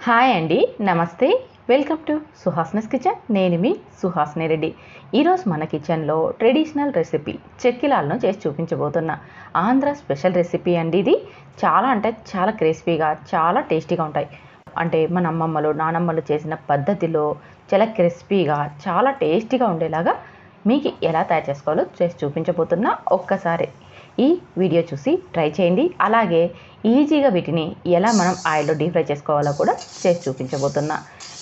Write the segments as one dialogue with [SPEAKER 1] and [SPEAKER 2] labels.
[SPEAKER 1] Hi అండి, నమస్తే. Welcome to Suhasini's kitchen. నేను మీ సుహాస్ని రెడ్డి. ఈరోజు మన కిచెన్లో ట్రెడిషనల్ రెసిపీ చెక్కిలాలను చేసి చూపించబోతున్నా. ఆంధ్ర స్పెషల్ రెసిపీ అండి ఇది. చాలా అంటే చాలా క్రిస్పీగా, చాలా టేస్టీగా ఉంటాయి. అంటే మన అమ్మమ్మలు నానమ్మలు చేసిన పద్ధతిలో చాలా క్రిస్పీగా, చాలా టేస్టీగా ఉండేలాగా మీకు ఎలా తయారు చేసుకోవాలో చేసి చూపించబోతున్నా. ఒక్కసారి ఈ వీడియో చూసి ట్రై చేయండి. అలాగే ఈజీగా వీటిని ఎలా మనం ఆయిల్లో డీప్ ఫ్రై చేసుకోవాలో కూడా చేసి చూపించబోతున్నా.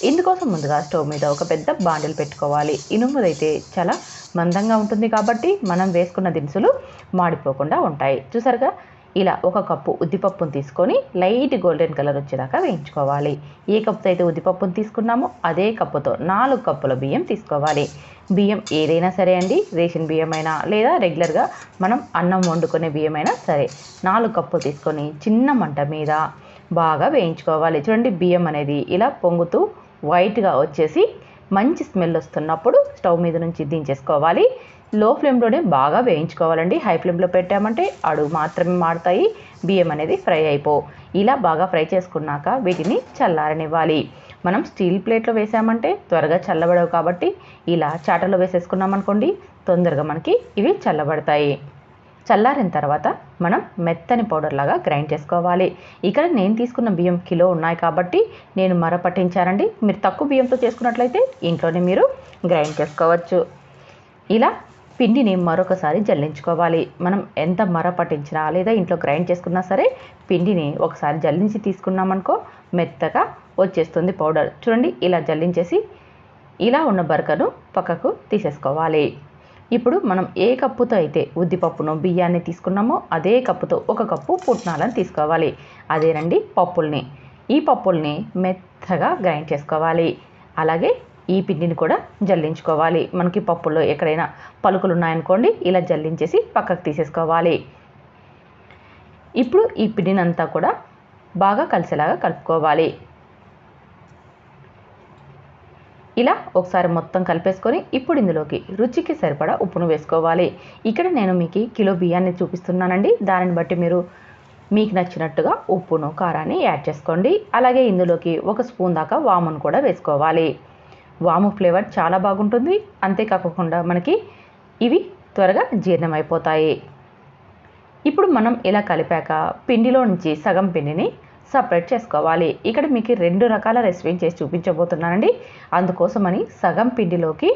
[SPEAKER 1] ఇందుకోసం ముందుగా స్టవ్ మీద ఒక పెద్ద బాండిల్ పెట్టుకోవాలి. ఇనుముదైతే చాలా మందంగా ఉంటుంది కాబట్టి మనం వేసుకున్న దినుసులు మాడిపోకుండా ఉంటాయి. చూసారుగా, ఇలా ఒక కప్పు ఉద్దిపప్పును తీసుకొని లైట్ గోల్డెన్ కలర్ వచ్చేదాకా వేయించుకోవాలి. ఏ కప్పుతో అయితే ఉద్దిపప్పును తీసుకున్నామో అదే కప్పుతో 4 కప్పుల బియ్యం తీసుకోవాలి. బియ్యం ఏదైనా సరే అండి, రేషన్ బియ్యమైనా లేదా రెగ్యులర్గా మనం అన్నం వండుకునే బియ్యమైనా సరే 4 కప్పులు తీసుకొని చిన్న మంట మీద బాగా వేయించుకోవాలి. చూడండి, బియ్యం అనేది ఇలా పొంగుతూ వైట్గా వచ్చేసి మంచి స్మెల్ వస్తున్నప్పుడు స్టవ్ మీద నుంచి దించేసుకోవాలి. లో ఫ్లేమ్లోనే బాగా వేయించుకోవాలండి. హై ఫ్లేమ్లో పెట్టామంటే అడుగు మాత్రమే మాడతాయి, బియ్యం అనేది ఫ్రై అయిపోవు. ఇలా బాగా ఫ్రై చేసుకున్నాక వీటిని చల్లారనివ్వాలి. మనం స్టీల్ ప్లేట్లో వేసామంటే త్వరగా చల్లబడవు కాబట్టి ఇలా చాటలో వేసేసుకున్నాం అనుకోండి, తొందరగా మనకి ఇవి చల్లబడతాయి. చల్లారిన తర్వాత మనం మెత్తని పౌడర్ లాగా గ్రైండ్ చేసుకోవాలి. ఇక్కడ నేను తీసుకున్న బియ్యం కిలో ఉన్నాయి కాబట్టి నేను మర పట్టించానండి. మీరు తక్కువ బియ్యంతో చేసుకున్నట్లయితే ఇంట్లోనే మీరు గ్రైండ్ చేసుకోవచ్చు. ఇలా పిండిని మరొకసారి జల్లించుకోవాలి. మనం ఎంత మర పట్టించినా లేదా ఇంట్లో గ్రైండ్ చేసుకున్నా సరే పిండిని ఒకసారి జల్లించి తీసుకున్నామనుకో మెత్తగా వచ్చేస్తుంది పౌడర్. చూడండి, ఇలా జల్లించేసి ఇలా ఉన్న బరకను పక్కకు తీసేసుకోవాలి. ఇప్పుడు మనం ఏ కప్పుతో అయితే ఉద్దిపప్పును బియ్యాన్ని తీసుకున్నామో అదే కప్పుతో 1 కప్పు పుట్నాలను తీసుకోవాలి. అదేనండి పప్పుల్ని. ఈ పప్పుల్ని మెత్తగా గ్రైండ్ చేసుకోవాలి. అలాగే ఈ పిండిని కూడా జల్లించుకోవాలి. మనకి పప్పుల్లో ఎక్కడైనా పలుకులు ఉన్నాయనుకోండి, ఇలా జల్లించేసి పక్కకు తీసేసుకోవాలి. ఇప్పుడు ఈ పిండిని అంతా కూడా బాగా కలిసేలాగా కలుపుకోవాలి. ఇలా ఒకసారి మొత్తం కలిపేసుకొని ఇప్పుడు ఇందులోకి రుచికి సరిపడా ఉప్పును వేసుకోవాలి. ఇక్కడ నేను మీకు కిలో బియ్యాన్ని చూపిస్తున్నానండి. దానిని బట్టి మీరు మీకు నచ్చినట్టుగా ఉప్పును కారాన్ని యాడ్ చేసుకోండి. అలాగే ఇందులోకి 1 స్పూన్ దాకా వామును కూడా వేసుకోవాలి. వాము ఫ్లేవర్ చాలా బాగుంటుంది. అంతేకాకుండా మనకి ఇవి త్వరగా జీర్ణమైపోతాయి. ఇప్పుడు మనం ఇలా కలిపాక పిండిలో నుంచి సగం పిండిని సపరేట్ చేసుకోవాలి. ఇక్కడ మీకు 2 రకాల రెసిపీని చేసి చూపించబోతున్నానండి. అందుకోసమని సగం పిండిలోకి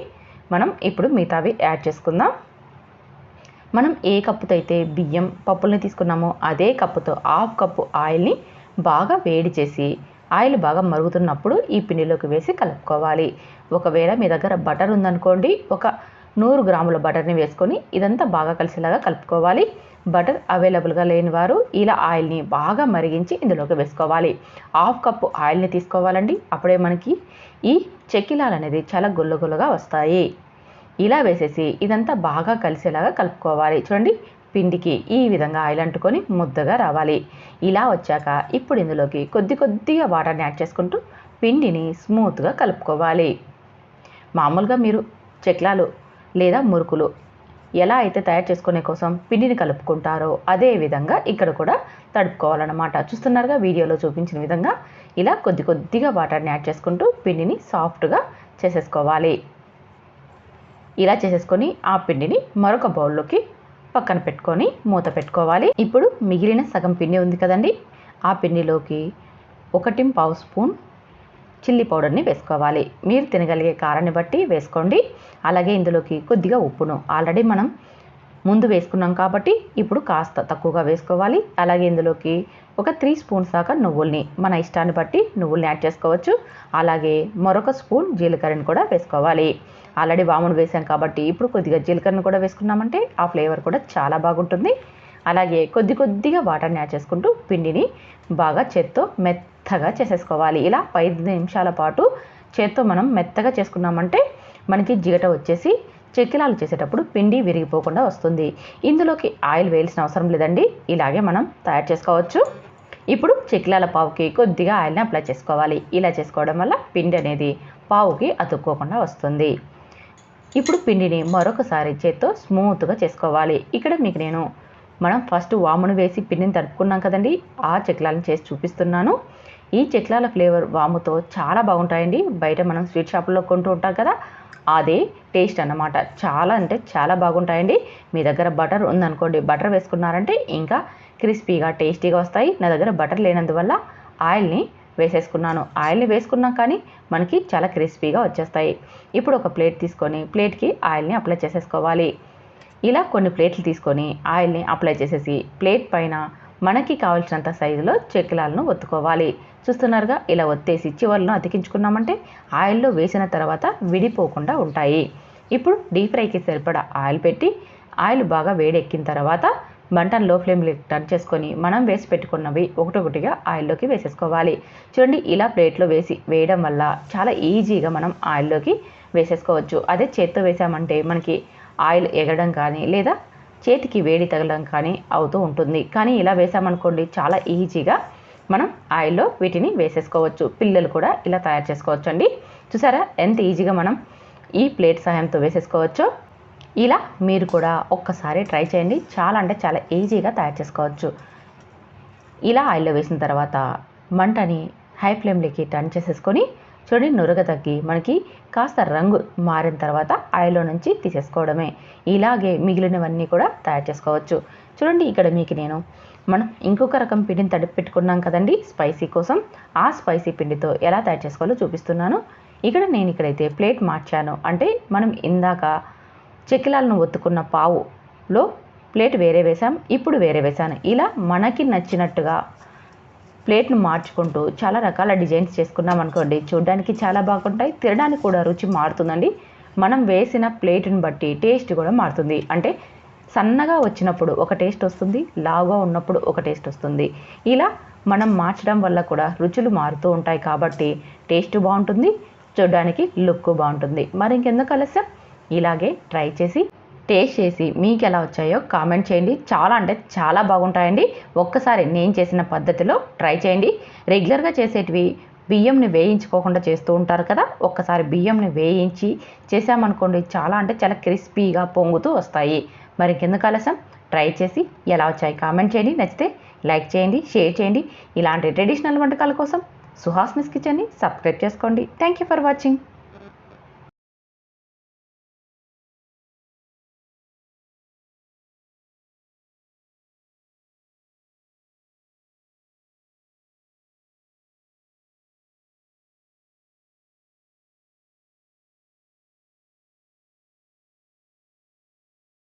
[SPEAKER 1] మనం ఇప్పుడు మిగతావి యాడ్ చేసుకుందాం. మనం ఏ కప్పుతో అయితే బియ్యం పప్పుల్ని తీసుకున్నామో అదే కప్పుతో 1/2 కప్పు ఆయిల్ని బాగా వేడి చేసి ఆయిల్ బాగా మరుగుతున్నప్పుడు ఈ పిండిలోకి వేసి కలుపుకోవాలి. ఒకవేళ మీ దగ్గర బటర్ ఉందనుకోండి, ఒక 100 గ్రాముల బటర్ని వేసుకొని ఇదంతా బాగా కలిసేలాగా కలుపుకోవాలి. బటర్ అవైలబుల్గా లేని వారు ఇలా ఆయిల్ని బాగా మరిగించి ఇందులోకి వేసుకోవాలి. 1/2 కప్పు ఆయిల్ని తీసుకోవాలండి. అప్పుడే మనకి ఈ చెక్కిలాలు అనేది చాలా గుల్లగుల్లగా వస్తాయి. ఇలా వేసేసి ఇదంతా బాగా కలిసేలాగా కలుపుకోవాలి. చూడండి, పిండికి ఈ విధంగా ఆయిల్ అంటుకొని ముద్దగా రావాలి. ఇలా వచ్చాక ఇప్పుడు ఇందులోకి కొద్దిగా వాటర్ని యాడ్ చేసుకుంటూ పిండిని స్మూత్గా కలుపుకోవాలి. మామూలుగా మీరు చెక్లాలు లేదా మురుకులు ఎలా అయితే తయారు చేసుకునే కోసం పిండిని కలుపుకుంటారో అదే విధంగా ఇక్కడ కూడా తడుపుకోవాలన్నమాట. చూస్తున్నారుగా, వీడియోలో చూపించిన విధంగా ఇలా కొద్దిగా వాటర్ని యాడ్ చేసుకుంటూ పిండిని సాఫ్ట్గా చేసేసుకోవాలి. ఇలా చేసేసుకొని ఆ పిండిని మరొక బౌల్లోకి పక్కన పెట్టుకొని మూత పెట్టుకోవాలి. ఇప్పుడు మిగిలిన సగం పిండి ఉంది కదండి, ఆ పిండిలోకి 1.5 స్పూన్ చిల్లీ పౌడర్ని వేసుకోవాలి. మీరు తినగలిగే కారాన్ని బట్టి వేసుకోండి. అలాగే ఇందులోకి కొద్దిగా ఉప్పును ఆల్రెడీ మనం ముందు వేసుకున్నాం కాబట్టి ఇప్పుడు కాస్త తక్కువగా వేసుకోవాలి. అలాగే ఇందులోకి ఒక 3 స్పూన్స్ దాకా నువ్వుల్ని మన ఇష్టాన్ని బట్టి నువ్వుల్ని యాడ్ చేసుకోవచ్చు. అలాగే మరొక స్పూన్ జీలకర్రని కూడా వేసుకోవాలి. ఆల్రెడీ వామును వేసాం కాబట్టి ఇప్పుడు కొద్దిగా జీలకర్రను కూడా వేసుకున్నామంటే ఆ ఫ్లేవర్ కూడా చాలా బాగుంటుంది. అలాగే కొద్దిగా వాటర్ని యాడ్ చేసుకుంటూ పిండిని బాగా చేత్తో మెత్తగా చేసేసుకోవాలి. ఇలా 5 నిమిషాల పాటు చేత్తో మనం మెత్తగా చేసుకున్నామంటే మనకి జిగట వచ్చేసి చెక్కిలాలు చేసేటప్పుడు పిండి విరిగిపోకుండా వస్తుంది. ఇందులోకి ఆయిల్ వేయాల్సిన అవసరం లేదండి, ఇలాగే మనం తయారు చేసుకోవచ్చు. ఇప్పుడు చెక్కిలాల పావుకి కొద్దిగా ఆయిల్ని అప్లై చేసుకోవాలి. ఇలా చేసుకోవడం వల్ల పిండి అనేది పావుకి అతుక్కోకుండా వస్తుంది. ఇప్పుడు పిండిని మరొకసారి చేత్తో స్మూత్గా చేసుకోవాలి. ఇక్కడ మీకు నేను మనం ఫస్ట్ వామును వేసి పిండిని తడుపుకున్నాం కదండి, ఆ చెక్లాలను చేసి చూపిస్తున్నాను. ఈ చెక్లాల ఫ్లేవర్ వాముతో చాలా బాగుంటాయండి. బయట మనం స్వీట్ షాపుల్లో కొంటూ ఉంటాం కదా, అదే టేస్ట్ అన్నమాట. చాలా అంటే చాలా బాగుంటాయండి. మీ దగ్గర బటర్ ఉందనుకోండి, బటర్ వేసుకున్నారంటే ఇంకా క్రిస్పీగా టేస్టీగా వస్తాయి. నా దగ్గర బటర్ లేనందువల్ల ఆయిల్ని వేసేసుకున్నాను. ఆయిల్ని వేసుకున్నా కానీ మనకి చాలా క్రిస్పీగా వచ్చేస్తాయి. ఇప్పుడు ఒక ప్లేట్ తీసుకొని ప్లేట్కి ఆయిల్ని అప్లై చేసేసుకోవాలి. ఇలా కొన్ని ప్లేట్లు తీసుకొని ఆయిల్ని అప్లై చేసేసి ప్లేట్ పైన మనకి కావాల్సినంత సైజులో చెక్కిలాలను ఒత్తుకోవాలి. చూస్తున్నారుగా, ఇలా ఒత్తేసి చివర్లను అతికించుకున్నామంటే ఆయిల్లో వేసిన తర్వాత విడిపోకుండా ఉంటాయి. ఇప్పుడు డీప్ ఫ్రైకి సరిపడా ఆయిల్ పెట్టి ఆయిల్ బాగా వేడెక్కిన తర్వాత మంటను లో ఫ్లేమ్లో టర్న్ చేసుకొని మనం వేసి పెట్టుకున్నవి ఒకటొకటిగా ఆయిల్లోకి వేసేసుకోవాలి. చూడండి, ఇలా ప్లేట్లో వేయడం వల్ల చాలా ఈజీగా మనం ఆయిల్లోకి వేసేసుకోవచ్చు. అదే చేత్తో వేసామంటే మనకి ఆయిల్ ఎగడం కానీ లేదా చేతికి వేడి తగలడం కానీ అవుతూ ఉంటుంది. కానీ ఇలా వేసామనుకోండి చాలా ఈజీగా మనం ఆయిల్లో వీటిని వేసేసుకోవచ్చు. పిల్లలు కూడా ఇలా తయారు చేసుకోవచ్చు అండి. చూసారా ఎంత ఈజీగా మనం ఈ ప్లేట్ సహాయంతో వేసేసుకోవచ్చో. ఇలా మీరు కూడా ఒక్కసారి ట్రై చేయండి. చాలా అంటే చాలా ఈజీగా తయారు చేసుకోవచ్చు. ఇలా ఆయిల్లో వేసిన తర్వాత మంటని హై ఫ్లేమ్లోకి టర్న్ చేసేసుకొని చూడండి, నురగ తగ్గి మనకి కాస్త రంగు మారిన తర్వాత ఆయిల్లో నుంచి తీసేసుకోవడమే. ఇలాగే మిగిలినవన్నీ కూడా తయారు చేసుకోవచ్చు. చూడండి, ఇక్కడ మీకు మనం ఇంకొక రకం పిండిని తడిపి పెట్టుకున్నాం కదండి స్పైసీ కోసం. ఆ స్పైసీ పిండితో ఎలా తయారు చేసుకోవాలో చూపిస్తున్నాను. నేను ఇక్కడైతే ప్లేట్ మార్చాను. అంటే మనం ఇందాక చెక్కిలాలను ఒత్తుకున్న పావులో ప్లేట్ వేరే వేసాం, ఇప్పుడు వేరే వేసాను. ఇలా మనకి నచ్చినట్టుగా ప్లేట్ను మార్చుకుంటూ చాలా రకాల డిజైన్స్ చేసుకున్నాం అనుకోండి, చూడడానికి చాలా బాగుంటాయి, తినడానికి కూడా రుచి మారుతుందండి. మనం వేసిన ప్లేట్ని బట్టి టేస్ట్ కూడా మారుతుంది. అంటే సన్నగా వచ్చినప్పుడు ఒక టేస్ట్ వస్తుంది, లావుగా ఉన్నప్పుడు ఒక టేస్ట్ వస్తుంది. ఇలా మనం మార్చడం వల్ల కూడా రుచులు మారుతూ ఉంటాయి కాబట్టి టేస్ట్ బాగుంటుంది, చూడడానికి లుక్ బాగుంటుంది. మరి ఇంకెందుకు ఆలస్యం, ఇలాగే ట్రై చేసి టేస్ట్ చేసి మీకు ఎలా వచ్చాయో కామెంట్ చేయండి. చాలా అంటే చాలా బాగుంటాయండి. ఒక్కసారి నేను చేసిన పద్ధతిలో ట్రై చేయండి. రెగ్యులర్గా చేసేటివి బియ్యంని వేయించుకోకుండా చేస్తూ ఉంటారు కదా, ఒక్కసారి బియ్యంని వేయించి చేసామనుకోండి చాలా అంటే చాలా క్రిస్పీగా పొంగుతూ వస్తాయి. మరి ఇంకెందుకు ఆలస్యం, ట్రై చేసి ఎలా వచ్చాయి కామెంట్ చేయండి. నచ్చితే లైక్ చేయండి, షేర్ చేయండి. ఇలాంటి ట్రెడిషనల్ వంటకాల కోసం సుహాస్నిస్ కిచెన్ని సబ్స్క్రైబ్ చేసుకోండి. Thank you for watching.